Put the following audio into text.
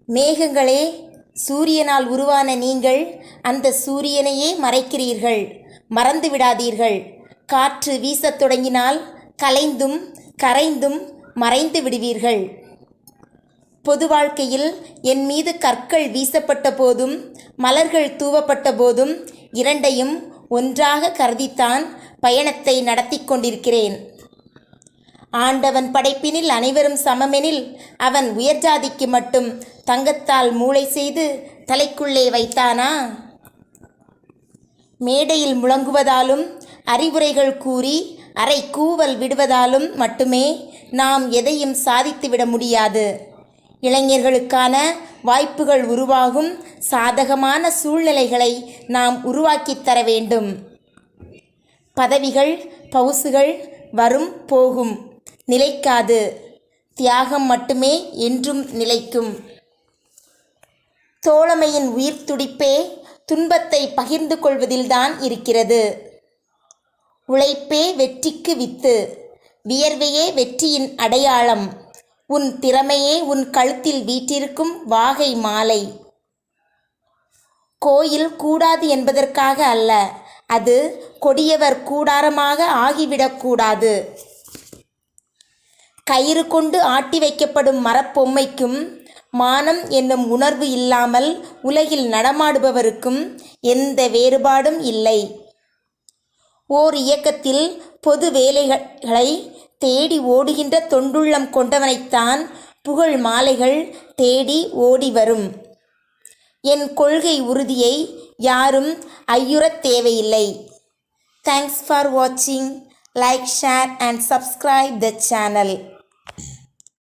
மேகங்களே, சூரியனால் உருவான நீங்கள் அந்த சூரியனையே மறைக்கிறீர்கள். மறந்து விடாதீர்கள். காற்று வீசத் தொடங்கினால் கலைந்தும் கரைந்தும் மறைந்து விடுவீர்கள். பொது வாழ்க்கையில் என் மீது கற்கள் வீசப்பட்ட போதும் மலர்கள் தூவப்பட்ட போதும் இரண்டையும் ஒன்றாக கருதித்தான் பயணத்தை நடத்தி கொண்டிருக்கிறேன். ஆண்டவன் படைப்பினில் அனைவரும் சமமெனில் அவன் உயர்ஜாதிக்கு மட்டும் தங்கத்தால் மூளை செய்து தலைக்குள்ளே வைத்தானா? மேடையில் முழங்குவதாலும் அறிவுரைகள் கூறி அரை கூவல் விடுவதாலும் மட்டுமே நாம் எதையும் சாதித்துவிட முடியாது. இளைஞர்களுக்கான வாய்ப்புகள் உருவாகும் சாதகமான சூழ்நிலைகளை நாம் உருவாக்கித் தர வேண்டும். பதவிகள் பவுசுகள் வரும் போகும், நிலைக்காது. தியாகம் மட்டுமே என்றும் நிலைக்கும். தோழமையின் உயிர் துடிப்பே துன்பத்தை பகிர்ந்து கொள்வதில்தான் இருக்கிறது. உழைப்பே வெற்றிக்கு வித்து, வியர்வையே வெற்றியின் அடையாளம். உன் திறமையே உன் கழுத்தில் வீற்றிருக்கும் வாகை மாலை. கோயில் கூடாது என்பதற்காக அல்ல, அது கொடியவர் கூடாரமாக ஆகிவிடக்கூடாது. கயிறு கொண்டு ஆட்டி வைக்கப்படும் மரப்பொம்மைக்கும் மானம் என்னும் உணர்வு இல்லாமல் உலகில் நடமாடுபவருக்கும் எந்த வேறுபாடும் இல்லை. ஓர் இயக்கத்தில் பொது வேலைகளை தேடி ஓடுகின்ற தொண்டுள்ளம் கொண்டவனைத்தான் புகழ் மாலைகள் தேடி ஓடி வரும். என் கொள்கை உறுதியை யாரும் ஐயுறத் தேவையில்லை. தேங்க்ஸ் ஃபார் வாட்சிங். Like, share and subscribe the channel.